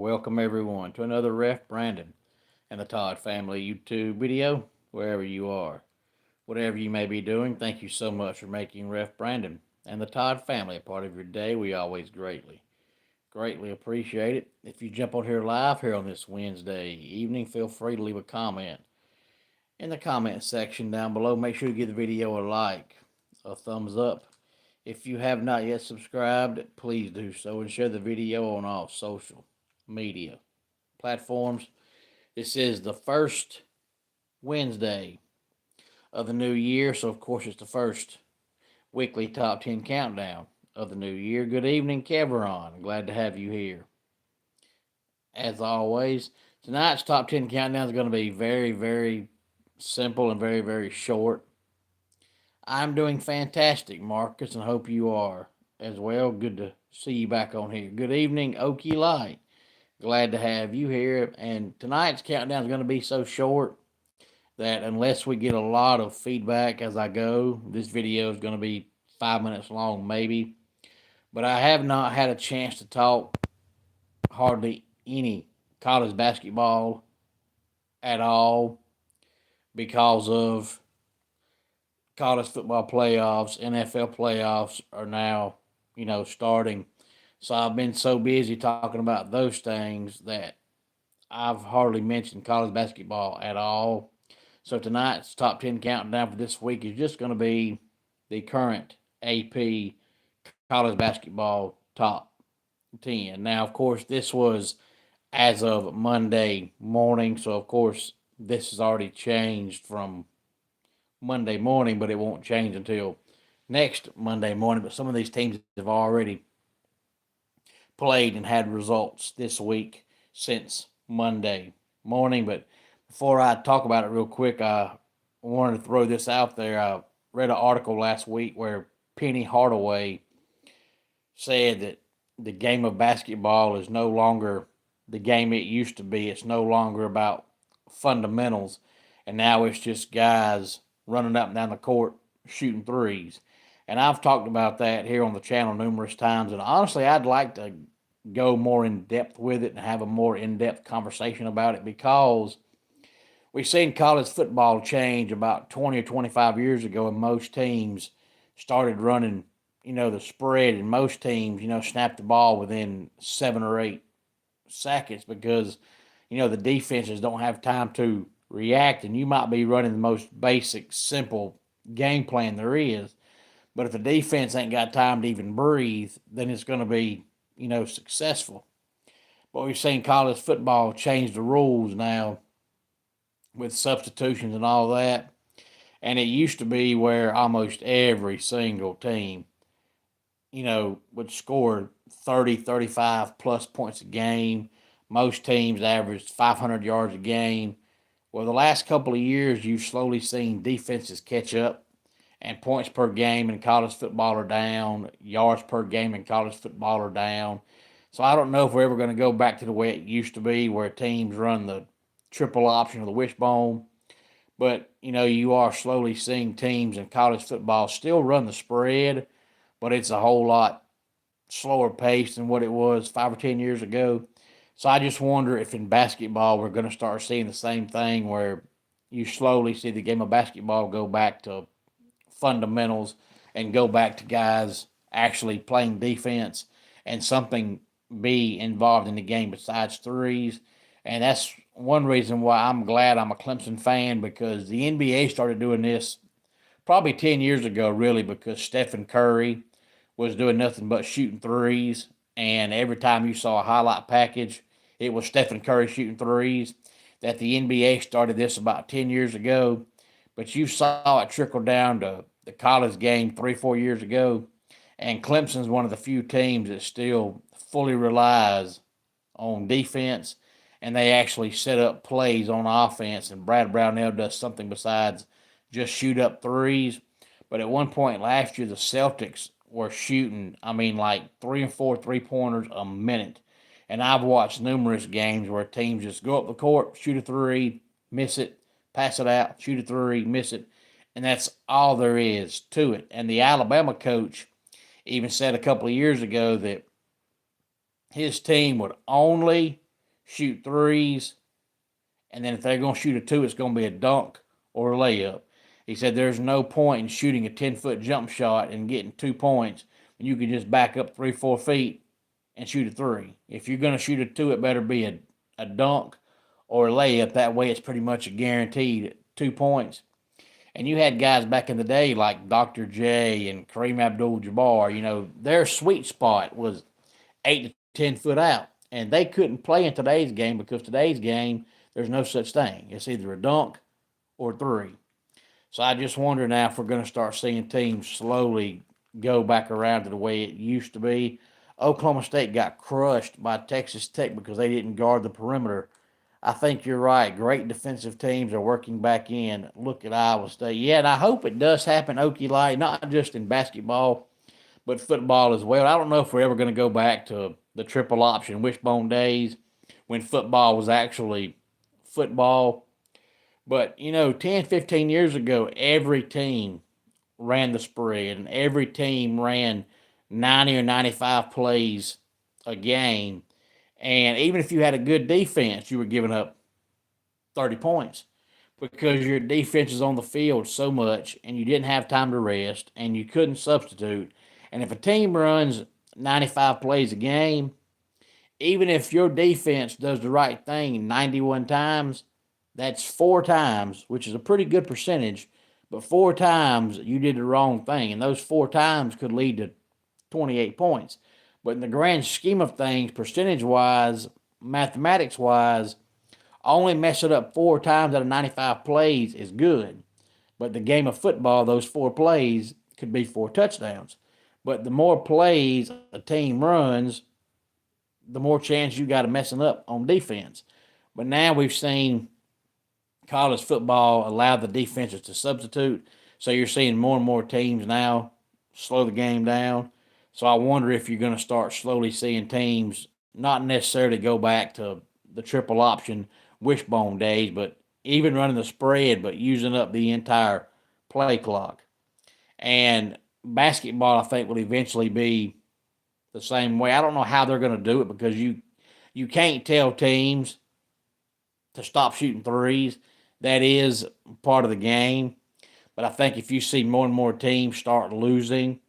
Welcome everyone to another Ref Brandon and the Todd Family YouTube video, wherever you are. Whatever you may be doing, thank you so much for making Ref Brandon and the Todd Family a part of your day. We always greatly appreciate it. If you jump on here live here on this Wednesday evening, feel free to leave a comment in the comment section down below. Make sure to give the video a like, a thumbs up. If you have not yet subscribed, please do so and share the video on all social media platforms. This is the first Wednesday of the new year, so of course it's the first weekly top 10 countdown of the new year. Good evening, Keveron. Glad to have you here. As always, tonight's top 10 countdown is going to be very simple and very short. I'm doing fantastic, Marcus, and hope you are as well. Good to see you back on here. Good evening, Okie Light. Glad to have you here. And tonight's countdown is going to be so short that unless we get a lot of feedback as I go, this video is going to be 5 minutes long, maybe. But I have not had a chance to talk hardly any college basketball at all because of college football playoffs. NFL playoffs are now, starting. So I've been so busy talking about those things that I've hardly mentioned college basketball at all. So tonight's top 10 countdown for this week is just going to be the current AP college basketball top 10. Now, of course, this was as of Monday morning. So, of course, this has already changed from Monday morning, but it won't change until next Monday morning. But some of these teams have already played and had results this week since Monday morning. But before I talk about it real quick, I wanted to throw this out there. I read an article last week where Penny Hardaway said that the game of basketball is no longer the game it used to be. It's no longer about fundamentals, and now it's just guys running up and down the court shooting threes. And I've talked about that here on the channel numerous times, and honestly, I'd like to go more in depth with it and have a more in-depth conversation about it because we've seen college football change about 20 or 25 years ago, and most teams started running, the spread, and most teams, snapped the ball within 7 or 8 seconds because, the defenses don't have time to react, and you might be running the most basic, simple game plan there is. But if the defense ain't got time to even breathe, then it's going to be, successful. But we've seen college football change the rules now with substitutions and all that. And it used to be where almost every single team, would score 30, 35 plus points a game. Most teams averaged 500 yards a game. Well, the last couple of years, you've slowly seen defenses catch up, and points per game in college football are down. Yards per game in college football are down. So I don't know if we're ever going to go back to the way it used to be where teams run the triple option or the wishbone. But, you are slowly seeing teams in college football still run the spread, but it's a whole lot slower pace than what it was 5 or 10 years ago. So I just wonder if in basketball we're going to start seeing the same thing where you slowly see the game of basketball go back to fundamentals and go back to guys actually playing defense and something be involved in the game besides threes. And that's one reason why I'm glad I'm a Clemson fan because the NBA started doing this probably 10 years ago, really, because Stephen Curry was doing nothing but shooting threes. And every time you saw a highlight package, it was Stephen Curry shooting threes. That the NBA started this about 10 years ago, but you saw it trickle down to the college game 3, 4 years ago. And Clemson's one of the few teams that still fully relies on defense, and they actually set up plays on offense. And Brad Brownell does something besides just shoot up threes. But at one point last year, the Celtics were shooting, like 3 and 4 3-pointers a minute. And I've watched numerous games where teams just go up the court, shoot a three, miss it, pass it out, shoot a three, miss it. And that's all there is to it. And the Alabama coach even said a couple of years ago that his team would only shoot threes, and then if they're going to shoot a two, it's going to be a dunk or a layup. He said there's no point in shooting a 10-foot jump shot and getting 2 points when you can just back up 3, 4 feet and shoot a three. If you're going to shoot a two, it better be a dunk or a layup. That way, it's pretty much a guaranteed 2 points. And you had guys back in the day like Dr. J and Kareem Abdul-Jabbar. Their sweet spot was 8 to 10 foot out, and they couldn't play in today's game because today's game there's no such thing. It's either a dunk or three. So I just wonder now if we're going to start seeing teams slowly go back around to the way it used to be. Oklahoma State got crushed by Texas Tech because they didn't guard the perimeter. I think you're right. Great defensive teams are working back in. Look at Iowa State. Yeah, and I hope it does happen, Okie Light, not just in basketball, but football as well. I don't know if we're ever going to go back to the triple option wishbone days when football was actually football. But, 10, 15 years ago, every team ran the spread and every team ran 90 or 95 plays a game. And even if you had a good defense, you were giving up 30 points because your defense is on the field so much and you didn't have time to rest and you couldn't substitute. And if a team runs 95 plays a game, even if your defense does the right thing 91 times, that's 4 times, which is a pretty good percentage, but 4 times you did the wrong thing. And those 4 times could lead to 28 points. But in the grand scheme of things, percentage-wise, mathematics-wise, only messing up 4 times out of 95 plays is good. But the game of football, those 4 plays could be 4 touchdowns. But the more plays a team runs, the more chance you got of messing up on defense. But now we've seen college football allow the defenses to substitute. So you're seeing more and more teams now slow the game down. So I wonder if you're going to start slowly seeing teams not necessarily go back to the triple option wishbone days, but even running the spread, but using up the entire play clock. And basketball, I think, will eventually be the same way. I don't know how they're going to do it because you can't tell teams to stop shooting threes. That is part of the game. But I think if you see more and more teams start losing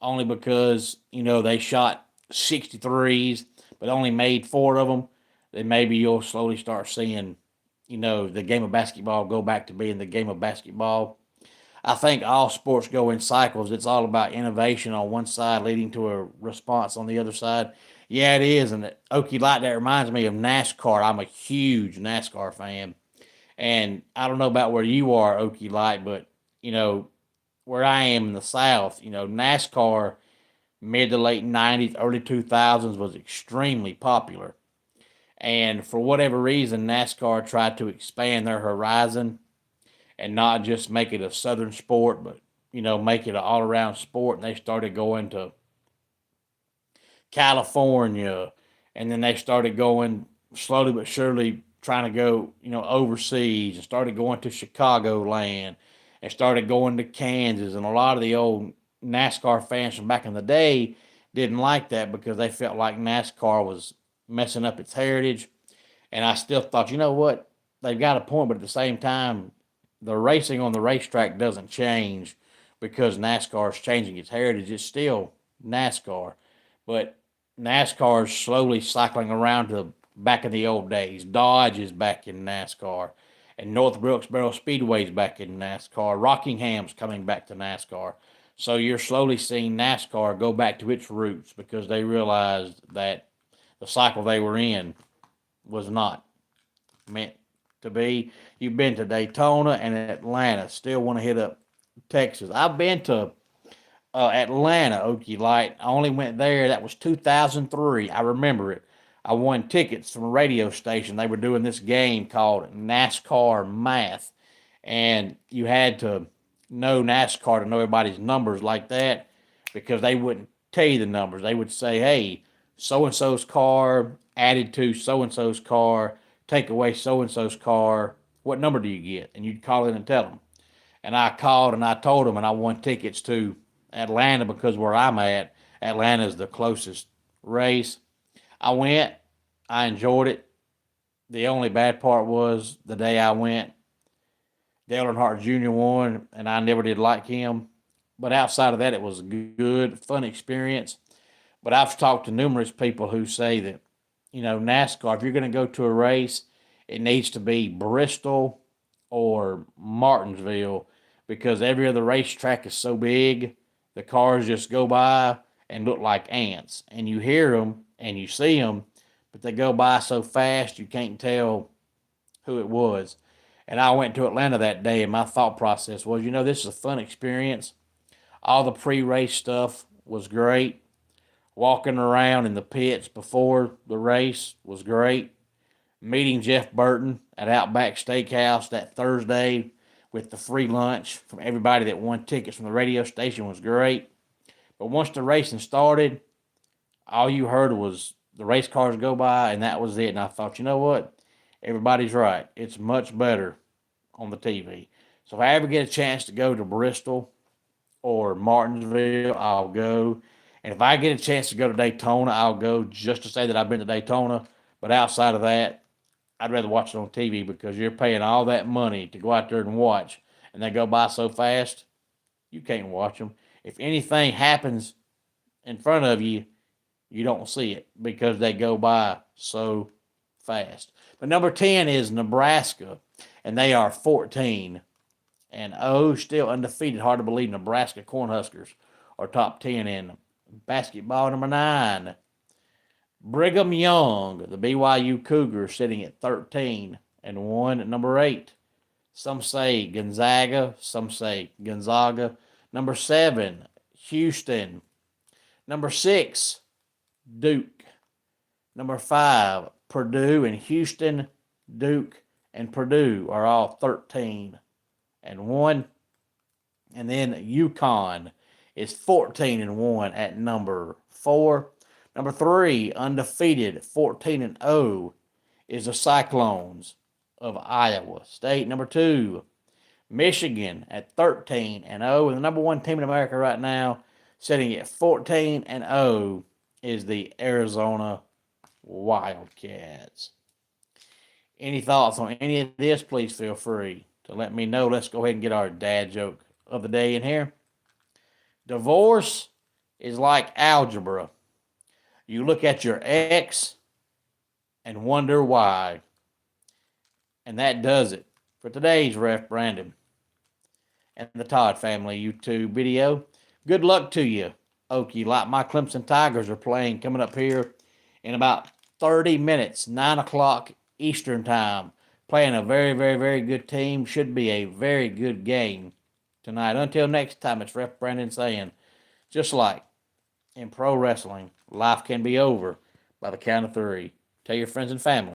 only because, they shot 63s but only made 4 of them, then maybe you'll slowly start seeing, the game of basketball go back to being the game of basketball. I think all sports go in cycles. It's all about innovation on one side leading to a response on the other side. Yeah, it is. And Okie Light, that reminds me of NASCAR. I'm a huge NASCAR fan. And I don't know about where you are, Okie Light, but, where I am in the South, NASCAR mid to late 90s, early 2000s was extremely popular. And for whatever reason, NASCAR tried to expand their horizon and not just make it a southern sport, but, make it an all-around sport. And they started going to California, and then they started going slowly but surely trying to go, overseas, and started going to Chicagoland and started going to Kansas. And a lot of the old NASCAR fans from back in the day didn't like that because they felt like NASCAR was messing up its heritage. And I still thought, you know what? They've got a point, but at the same time, the racing on the racetrack doesn't change because NASCAR is changing its heritage. It's still NASCAR. But NASCAR is slowly cycling around to back in the old days. Dodge is back in NASCAR. And North Wilkesboro Speedway is back in NASCAR. Rockingham's coming back to NASCAR. So you're slowly seeing NASCAR go back to its roots because they realized that the cycle they were in was not meant to be. You've been to Daytona and Atlanta. Still want to hit up Texas. I've been to Atlanta, Okie Light. I only went there. That was 2003. I remember it. I won tickets from a radio station. They were doing this game called NASCAR Math. And you had to know NASCAR to know everybody's numbers like that because they wouldn't tell you the numbers. They would say, hey, so-and-so's car added to so-and-so's car, take away so-and-so's car. What number do you get? And you'd call in and tell them. And I called and I told them, and I won tickets to Atlanta because where I'm at, Atlanta is the closest race. I went. I enjoyed it. The only bad part was the day I went, Dale Earnhardt Jr. won, and I never did like him. But outside of that, it was a good, fun experience. But I've talked to numerous people who say that, NASCAR, if you're going to go to a race, it needs to be Bristol or Martinsville because every other racetrack is so big, the cars just go by and look like ants. And you hear them and you see them, but they go by so fast you can't tell who it was. And I went to Atlanta that day, and my thought process was, this is a fun experience. All the pre-race stuff was great. Walking around in the pits before the race was great. Meeting Jeff Burton at Outback Steakhouse that Thursday with the free lunch from everybody that won tickets from the radio station was great. But once the racing started, all you heard was the race cars go by, and that was it. And I thought, you know what? Everybody's right. It's much better on the TV. So if I ever get a chance to go to Bristol or Martinsville, I'll go. And if I get a chance to go to Daytona, I'll go just to say that I've been to Daytona. But outside of that, I'd rather watch it on TV because you're paying all that money to go out there and watch, and they go by so fast, you can't watch them. If anything happens in front of you, you don't see it because they go by so fast. But number 10 is Nebraska, and they are 14 and still undefeated. Hard to believe Nebraska Cornhuskers are top 10 in basketball. Number 9, Brigham Young, the BYU Cougars, sitting at 13 and 1 at number 8. Some say Gonzaga, some say Gonzaga. Number 7, Houston. Number 6, Duke. Number 5, Purdue. And Houston, Duke, and Purdue are all 13 and 1. And then UConn is 14 and 1 at number 4. Number 3, undefeated, 14 and 0, is the Cyclones of Iowa State. Number 2, Michigan at 13 and 0, and the number 1 team in America right now, sitting at 14 and 0, is the Arizona Wildcats. Any thoughts on any of this? Please feel free to let me know. Let's go ahead and get our dad joke of the day in here. Divorce is like algebra. You look at your ex and wonder why. And that does it for today's Ref Brandon and the Todd Family YouTube video. Good luck to you, Okie. Like my Clemson Tigers are playing coming up here in about 30 minutes, 9 o'clock Eastern time. Playing a very, very, very good team. Should be a very good game tonight. Until next time, it's Ref Brandon saying, just like in pro wrestling, life can be over by the count of 3. Tell your friends and family.